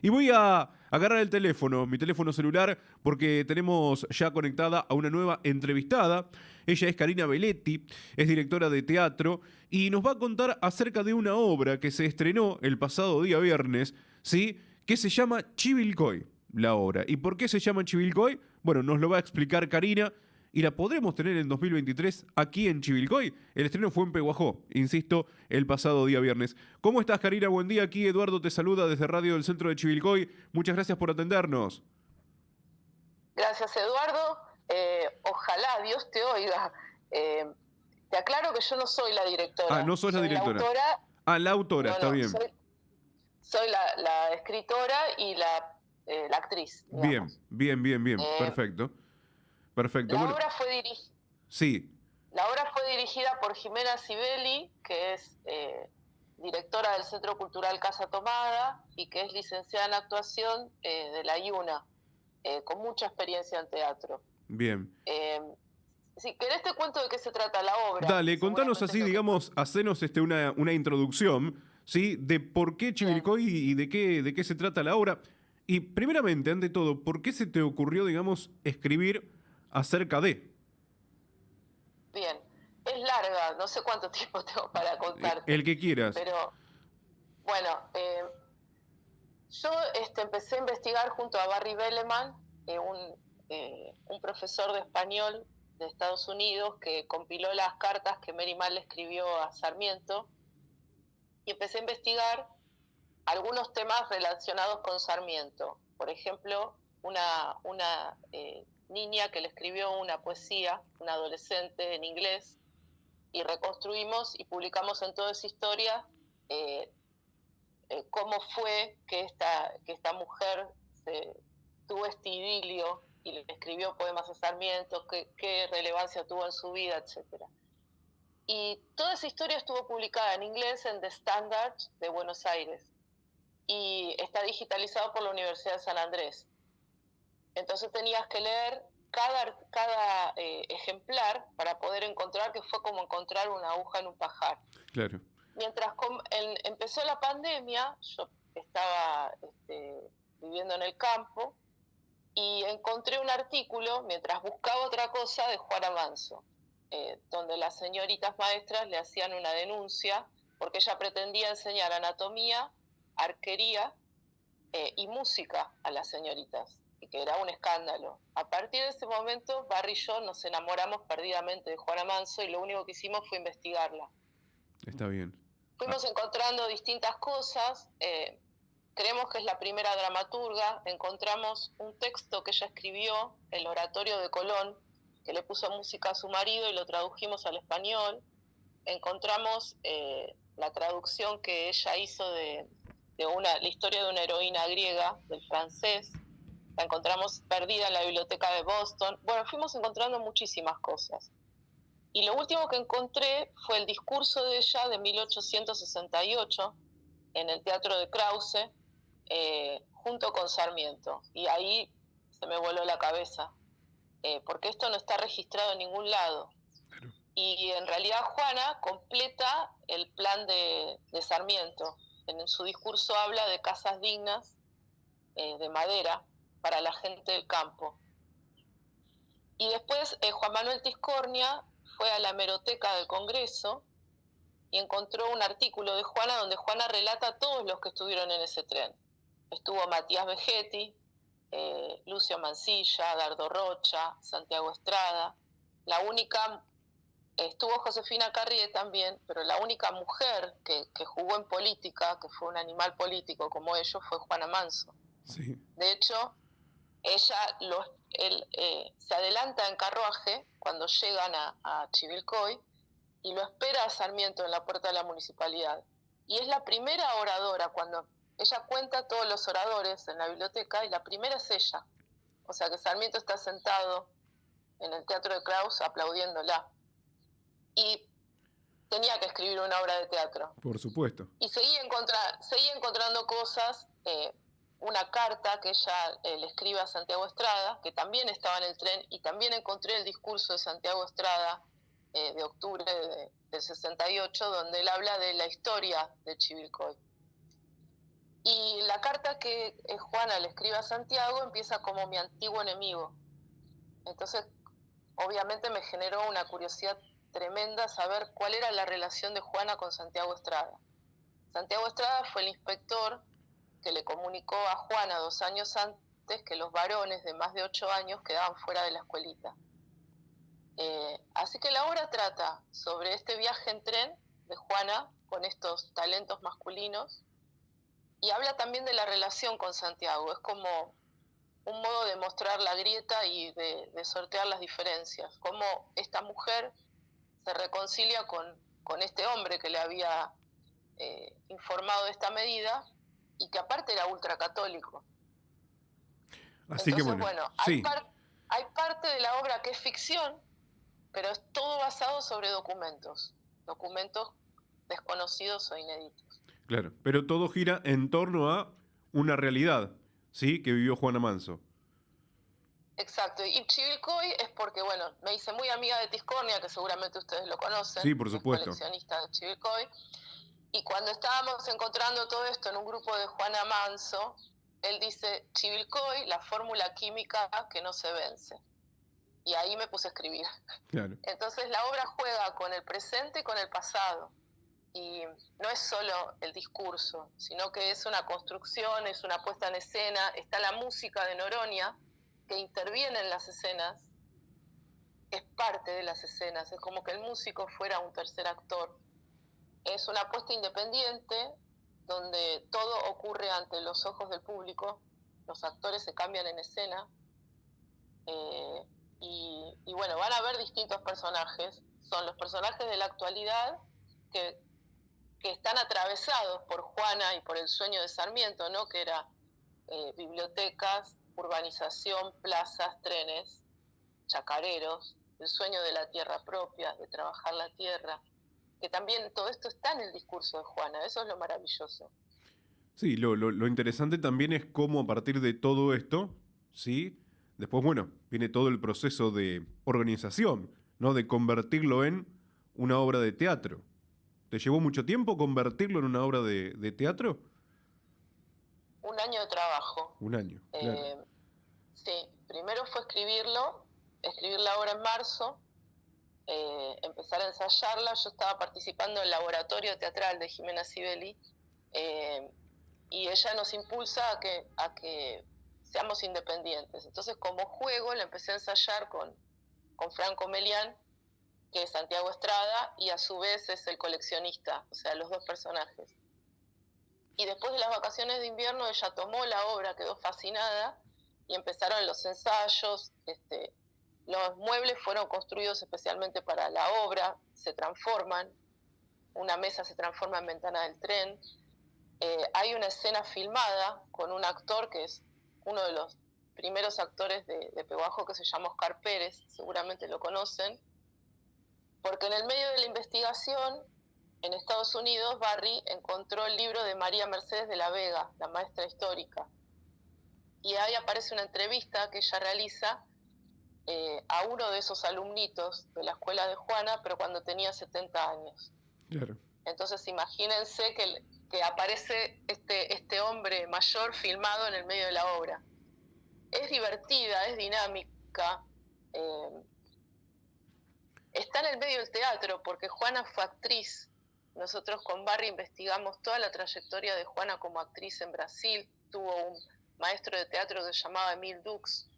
Y voy a agarrar el teléfono, mi teléfono celular, porque tenemos ya conectada a una nueva entrevistada. Ella es Karina Belletti, es directora de teatro y nos va a contar acerca de una obra que se estrenó el pasado día viernes, ¿sí? Que se llama Chivilcoy, la obra. ¿Y por qué se llama Chivilcoy? Bueno, nos lo va a explicar Karina y la podremos tener en 2023 aquí en Chivilcoy. El estreno fue en Pehuajó, insisto, el pasado día viernes. ¿Cómo estás, Karina? Buen día. Aquí Eduardo te saluda desde Radio del Centro de Chivilcoy. Muchas gracias por atendernos. Gracias, Eduardo. Ojalá Dios te oiga. Te aclaro que yo no soy la directora. No sos la soy directora. la autora. La autora, No, está no, bien. soy la escritora y la actriz, digamos. Bien. Perfecto. Perfecto. La Bueno, obra fue dirigida. sí. La obra fue dirigida por Jimena Sibeli, que es directora del Centro Cultural Casa Tomada y que es licenciada en actuación de la IUNA, con mucha experiencia en teatro. Bien. Si querés te cuento de qué se trata la obra. Dale, contanos así, digamos, hacenos una introducción, ¿sí? De por qué Chivilcoy y de qué se trata la obra. Y primeramente, ante todo, ¿por qué se te ocurrió, digamos, escribir acerca de? Bien, es larga, no sé cuánto tiempo tengo para contarte. El que quieras. Pero, bueno, yo empecé a investigar junto a Barry Beleman, un profesor de español de Estados Unidos que compiló las cartas que Merimán le escribió a Sarmiento, y empecé a investigar algunos temas relacionados con Sarmiento. Por ejemplo, una niña que le escribió una poesía, una adolescente en inglés, y reconstruimos y publicamos en Toda esa historia cómo fue que esta mujer tuvo este idilio y le escribió poemas a Sarmiento, qué relevancia tuvo en su vida, etc. Y toda esa historia estuvo publicada en inglés en The Standard de Buenos Aires y está digitalizado por la Universidad de San Andrés. Entonces tenías que leer cada ejemplar para poder encontrar, que fue como encontrar una aguja en un pajar. Claro. Mientras empezó la pandemia, yo estaba viviendo en el campo y encontré un artículo, mientras buscaba otra cosa, de Juana Manso, donde las señoritas maestras le hacían una denuncia porque ella pretendía enseñar anatomía, arquería y música a las señoritas, y que era un escándalo. A partir de ese momento, Barry y yo nos enamoramos perdidamente de Juana Manso y lo único que hicimos fue investigarla. Está bien. Fuimos encontrando distintas cosas, creemos que es la primera dramaturga, encontramos un texto que ella escribió, el Oratorio de Colón, que le puso música a su marido y lo tradujimos al español. Encontramos la traducción que ella hizo de la historia de una heroína griega, del francés. La encontramos perdida en la biblioteca de Boston. Bueno, fuimos encontrando muchísimas cosas. Y lo último que encontré fue el discurso de ella de 1868 en el Teatro de Krause, junto con Sarmiento. Y ahí se me voló la cabeza, porque esto no está registrado en ningún lado. Claro. Y en realidad Juana completa el plan de Sarmiento. En su discurso habla de casas dignas de madera para la gente del campo. Y después Juan Manuel Tiscornia fue a la hemeroteca del Congreso y encontró un artículo de Juana donde Juana relata a todos los que estuvieron en ese tren. Estuvo Matías Vegetti, Lucio Mansilla, Dardo Rocha, Santiago Estrada. Estuvo Josefina Carrié también, pero la única mujer que jugó en política, que fue un animal político como ellos, fue Juana Manso. Sí. De hecho, ella se adelanta en carruaje cuando llegan a Chivilcoy y lo espera a Sarmiento en la puerta de la municipalidad. Y es la primera oradora, cuando ella cuenta a todos los oradores en la biblioteca, y la primera es ella. O sea que Sarmiento está sentado en el Teatro de Krause aplaudiéndola. Y tenía que escribir una obra de teatro. Por supuesto. Y seguía encontrando cosas, una carta que ella le escribe a Santiago Estrada, que también estaba en el tren, y también encontré el discurso de Santiago Estrada de octubre del 68, donde él habla de la historia de Chivilcoy. Y la carta que Juana le escribe a Santiago empieza como mi antiguo enemigo. Entonces, obviamente me generó una curiosidad tremenda saber cuál era la relación de Juana con Santiago Estrada. Santiago Estrada fue el inspector que le comunicó a Juana 2 años antes que los varones de más de 8 años quedaban fuera de la escuelita. Así que la obra trata sobre este viaje en tren de Juana con estos talentos masculinos y habla también de la relación con Santiago. Es como un modo de mostrar la grieta y de sortear las diferencias. Cómo esta mujer se reconcilia con este hombre que le había informado de esta medida y que aparte era ultracatólico. Así que Entonces, bueno, hay sí, parte de la obra que es ficción, pero es todo basado sobre documentos desconocidos o inéditos. claro. Pero todo gira en torno a una realidad, ¿sí? Que vivió Juana Manso. Exacto, y Chivilcoy es porque, bueno, me hice muy amiga de Tiscornia, que seguramente ustedes lo conocen, Sí, por que es supuesto. coleccionista de Chivilcoy, y cuando estábamos encontrando todo esto en un grupo de Juana Manso, él dice, Chivilcoy, la fórmula química que no se vence. Y ahí me puse a escribir. Claro. Entonces la obra juega con el presente y con el pasado. Y no es solo el discurso, sino que es una construcción, es una puesta en escena, está la música de Noronia, que interviene en las escenas, es parte de las escenas, es como que el músico fuera un tercer actor. Es una apuesta independiente donde todo ocurre ante los ojos del público, los actores se cambian en escena, y bueno, van a ver distintos personajes, son los personajes de la actualidad que están atravesados por Juana y por el sueño de Sarmiento, ¿no? Que era bibliotecas, urbanización, plazas, trenes, chacareros, el sueño de la tierra propia, de trabajar la tierra, que también todo esto está en el discurso de Juana, eso es lo maravilloso. Sí, lo interesante también es cómo a partir de todo esto, ¿sí? Después, bueno, viene todo el proceso de organización, ¿no? De convertirlo en una obra de teatro. ¿Te llevó mucho tiempo convertirlo en una obra de teatro? Un año de trabajo. Un año, claro. Sí, primero fue escribir la obra en marzo, empezar a ensayarla. Yo estaba participando en el laboratorio teatral de Jimena Sibeli, y ella nos impulsa a que seamos independientes. Entonces, como juego, la empecé a ensayar con Franco Melián, que es Santiago Estrada, y a su vez es el coleccionista, o sea, los dos personajes. Y después de las vacaciones de invierno, ella tomó la obra, quedó fascinada, y empezaron los ensayos. Los muebles fueron construidos especialmente para la obra, se transforman, una mesa se transforma en ventana del tren. Hay una escena filmada con un actor que es uno de los primeros actores de Pehuajo, que se llama Oscar Pérez, seguramente lo conocen, porque en el medio de la investigación en Estados Unidos, Barry encontró el libro de María Mercedes de la Vega, la maestra histórica, y ahí aparece una entrevista que ella realiza a uno de esos alumnitos de la escuela de Juana, pero cuando tenía 70 años. Claro. Entonces imagínense que aparece este hombre mayor filmado en el medio de la obra. Es divertida, es dinámica, está en el medio del teatro, porque Juana fue actriz. Nosotros con Barry investigamos toda la trayectoria de Juana como actriz en Brasil. Tuvo un maestro de teatro que se llamaba Emil Dux,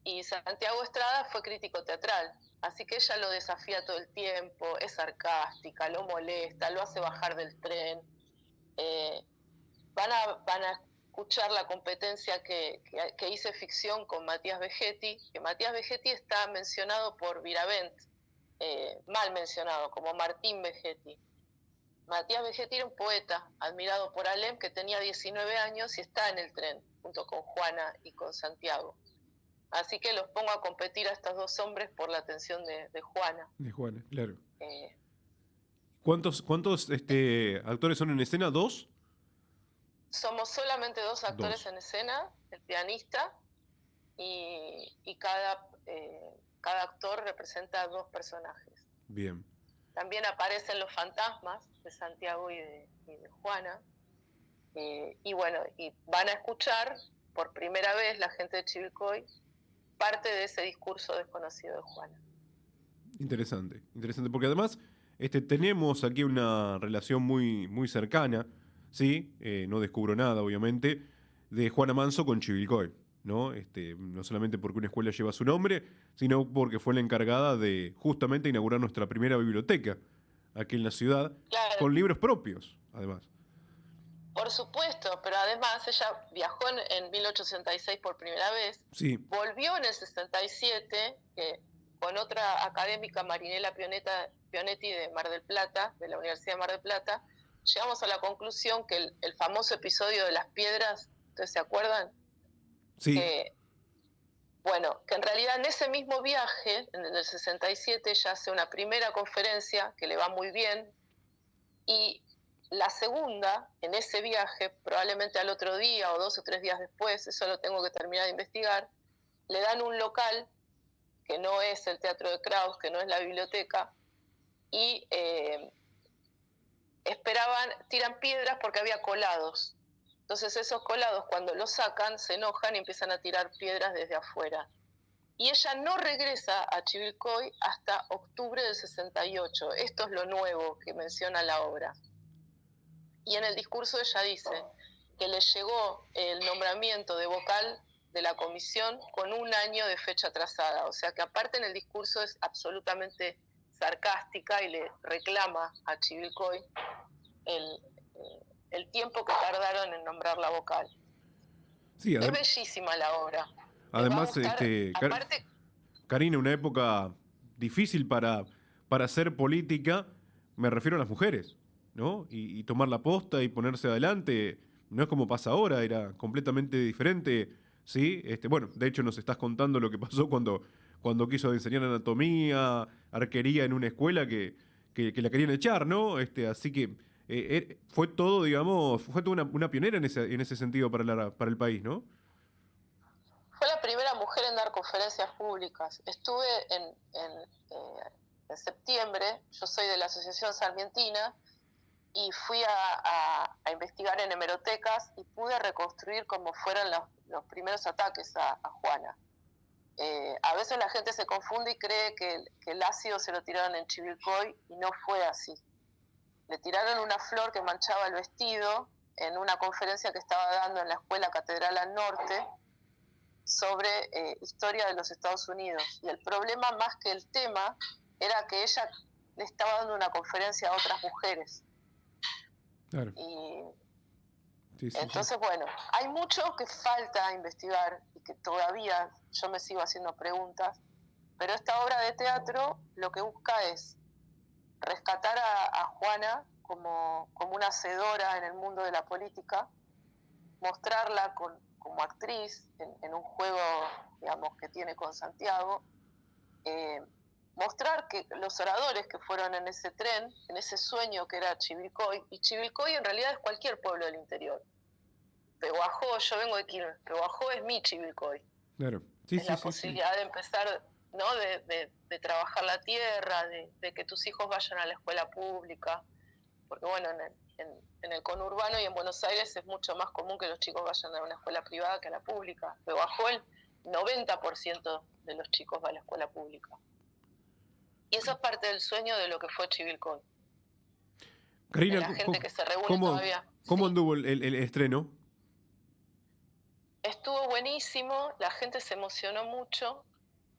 y Santiago Estrada fue crítico teatral, así que ella lo desafía todo el tiempo, es sarcástica, lo molesta, lo hace bajar del tren. Van a escuchar la competencia que hice ficción con Matías Vegetti, que Matías Vegetti está mencionado por Viravent, mal mencionado, como Martín Vegetti. Matías Vegetti era un poeta admirado por Alem, que tenía 19 años y está en el tren junto con Juana y con Santiago. Así que los pongo a competir a estos dos hombres por la atención de Juana. De Juana, claro. ¿Cuántos actores son en escena? ¿Dos? Somos solamente dos actores en escena, el pianista, y cada actor representa dos personajes. Bien. También aparecen los fantasmas de Santiago y de Juana. Y bueno, y van a escuchar por primera vez la gente de Chivilcoy parte de ese discurso desconocido de Juana. Interesante, interesante, porque además tenemos aquí una relación muy, muy cercana, ¿sí? No descubro nada, obviamente, de Juana Manso con Chivilcoy, ¿no? No solamente porque una escuela lleva su nombre, sino porque fue la encargada de justamente inaugurar nuestra primera biblioteca aquí en la ciudad, Claro, con libros propios, además. por supuesto, pero además ella viajó en 1866 por primera vez, Sí, volvió en el 67 con otra académica, Marinela Pionetti de Mar del Plata, de la Universidad de Mar del Plata. Llegamos a la conclusión que el famoso episodio de las piedras, ¿ustedes se acuerdan? sí, Que, bueno, que en realidad en ese mismo viaje, en el 67, ella hace una primera conferencia que le va muy bien, y la segunda, en ese viaje, probablemente al otro día o 2 o 3 días después, eso lo tengo que terminar de investigar, le dan un local que no es el Teatro de Kraus, que no es la biblioteca, y tiran piedras porque había colados. Entonces esos colados, cuando los sacan, se enojan y empiezan a tirar piedras desde afuera. Y ella no regresa a Chivilcoy hasta octubre del 68. Esto es lo nuevo que menciona la obra. Y en el discurso ella dice que le llegó el nombramiento de vocal de la comisión con un año de fecha atrasada. O sea que aparte en el discurso es absolutamente sarcástica y le reclama a Chivilcoy el, el tiempo que tardaron en nombrar la vocal. sí, Es bellísima la obra. Les va a además, gustar, aparte... Karina, una época difícil para hacer política, me refiero a las mujeres, ¿no? Y tomar la posta y ponerse adelante, no es como pasa ahora, era completamente diferente, ¿sí? Bueno, de hecho nos estás contando lo que pasó cuando quiso enseñar anatomía, arquería en una escuela que la querían echar, ¿no? Así que fue todo, digamos, fue toda una pionera en ese sentido para el país, ¿no? Fue la primera mujer en dar conferencias públicas. Estuve en septiembre, yo soy de la Asociación Sarmientina, y fui a investigar en hemerotecas y pude reconstruir cómo fueron los primeros ataques a Juana. A veces la gente se confunde y cree que el ácido se lo tiraron en Chivilcoy y no fue así. Le tiraron una flor que manchaba el vestido en una conferencia que estaba dando en la Escuela Catedral al Norte sobre historia de los Estados Unidos. Y el problema, más que el tema, era que ella le estaba dando una conferencia a otras mujeres. Claro. Y Sí, sí, entonces, bueno, hay mucho que falta investigar y que todavía yo me sigo haciendo preguntas, pero esta obra de teatro lo que busca es rescatar a Juana como una hacedora en el mundo de la política, mostrarla como actriz en un juego, digamos, que tiene con Santiago, mostrar que los oradores que fueron en ese tren, en ese sueño que era Chivilcoy, y Chivilcoy en realidad es cualquier pueblo del interior. Pehuajó, yo vengo de Quilmes, Pehuajó es mi Chivilcoy. claro. Sí, Es sí, la sí, sí. posibilidad de empezar, ¿no? de trabajar la tierra, de que tus hijos vayan a la escuela pública, porque bueno, en el conurbano y en Buenos Aires es mucho más común que los chicos vayan a una escuela privada que a la pública. Pehuajó el 90% de los chicos va a la escuela pública. Y eso es parte del sueño de lo que fue Chivilcoy. Karina, De la gente que se reúne ¿cómo, todavía. cómo Sí. anduvo el estreno? Estuvo buenísimo, la gente se emocionó mucho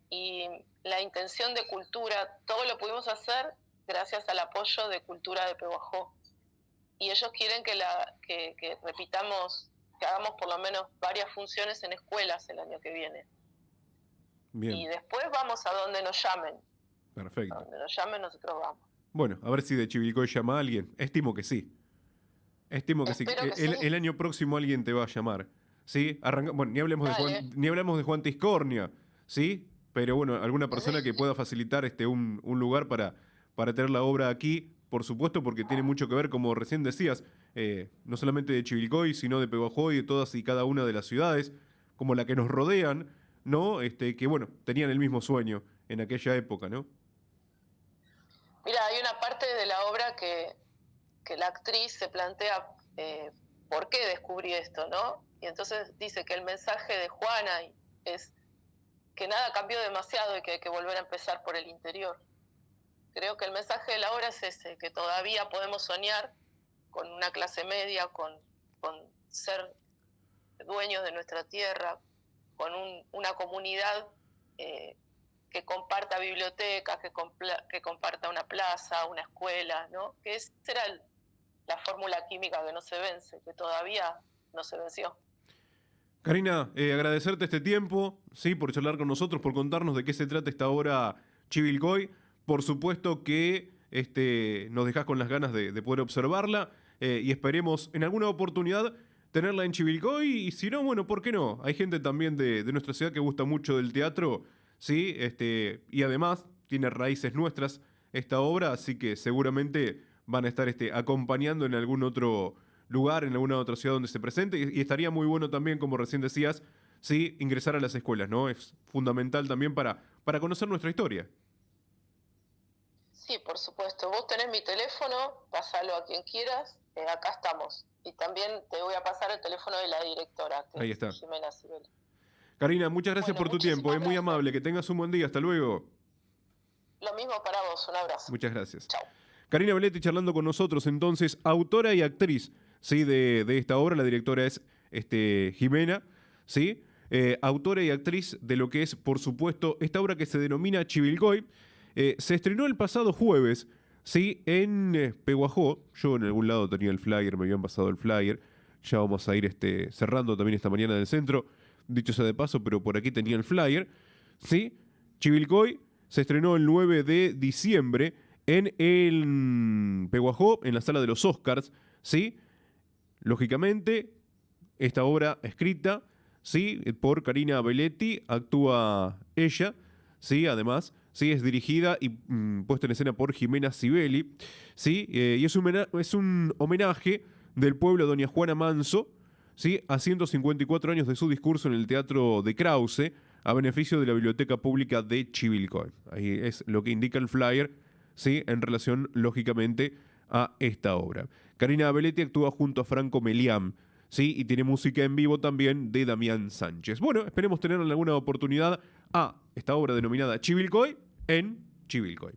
y la intención de Cultura, todo lo pudimos hacer gracias al apoyo de Cultura de Pehuajó. Y ellos quieren que repitamos, que hagamos por lo menos varias funciones en escuelas el año que viene. Bien. Y después vamos a donde nos llamen. Perfecto. A donde nos llamen nosotros vamos. Bueno, a ver si de Chivilcoy llama a alguien. Estimo que sí. Estimo que Espero sí. que sí. El año próximo alguien te va a llamar. ¿Sí? Bueno, ni hablemos Dale. ni hablamos de Juan Tiscornia. ¿Sí? Pero bueno, alguna persona que pueda facilitar un lugar para tener la obra aquí, por supuesto, porque tiene mucho que ver, como recién decías, no solamente de Chivilcoy, sino de Pehuajó y de todas y cada una de las ciudades, como la que nos rodean, ¿no? Que bueno, tenían el mismo sueño en aquella época, ¿no? Mira, hay una parte de la obra que la actriz se plantea ¿por qué descubrí esto, no? Y entonces dice que el mensaje de Juana es que nada cambió demasiado y que hay que volver a empezar por el interior. Creo que el mensaje de la obra es ese, que todavía podemos soñar con una clase media, con ser dueños de nuestra tierra, con una comunidad que comparta bibliotecas, que comparta una plaza, una escuela, ¿no? Que esa era la fórmula química que no se vence, que todavía no se venció. Karina, agradecerte este tiempo, sí, por charlar con nosotros, por contarnos de qué se trata esta obra Chivilcoy. Por supuesto que nos dejás con las ganas de poder observarla y esperemos en alguna oportunidad tenerla en Chivilcoy y si no, bueno, ¿por qué no? Hay gente también de nuestra ciudad que gusta mucho del teatro, sí, y además tiene raíces nuestras esta obra, así que seguramente van a estar acompañando en algún otro lugar, en alguna otra ciudad donde se presente. Y estaría muy bueno también, como recién decías, sí, ingresar a las escuelas, ¿no? Es fundamental también para conocer nuestra historia. Sí, por supuesto. Vos tenés mi teléfono, pasalo a quien quieras, acá estamos. Y también te voy a pasar el teléfono de la directora, que Ahí es está. Jimena Sibeli. Karina, muchas gracias Bueno, por tu tiempo, es muchísimas muy gracias. amable, que tengas un buen día, hasta luego. Lo mismo para vos, un abrazo. Muchas gracias. Chao. Karina Belletti charlando con nosotros, entonces, autora y actriz, ¿sí? de esta obra. La directora es Jimena, ¿sí? Autora y actriz de lo que es, por supuesto, esta obra que se denomina Chivilcoy. Se estrenó el pasado jueves, ¿sí? En Peguajó. Yo en algún lado tenía el flyer, me habían pasado el flyer. Ya vamos a ir cerrando también esta mañana del centro, dicho sea de paso, pero por aquí tenía el flyer, ¿sí? Chivilcoy se estrenó el 9 de diciembre en el Peguajó, en la sala de los Oscars, ¿sí? Lógicamente, esta obra escrita, ¿sí? Por Karina Belletti, actúa ella, ¿sí? Además, ¿sí? Es dirigida y puesta en escena por Jimena Sibeli, ¿sí? Y es un homenaje del pueblo de Doña Juana Manso, ¿sí? A 154 años de su discurso en el Teatro de Krause, a beneficio de la Biblioteca Pública de Chivilcoy. Ahí es lo que indica el flyer, ¿sí? En relación, lógicamente, a esta obra. Karina Belletti actúa junto a Franco Melián, ¿sí? Y tiene música en vivo también de Damián Sánchez. Bueno, esperemos tener en alguna oportunidad a esta obra denominada Chivilcoy en Chivilcoy.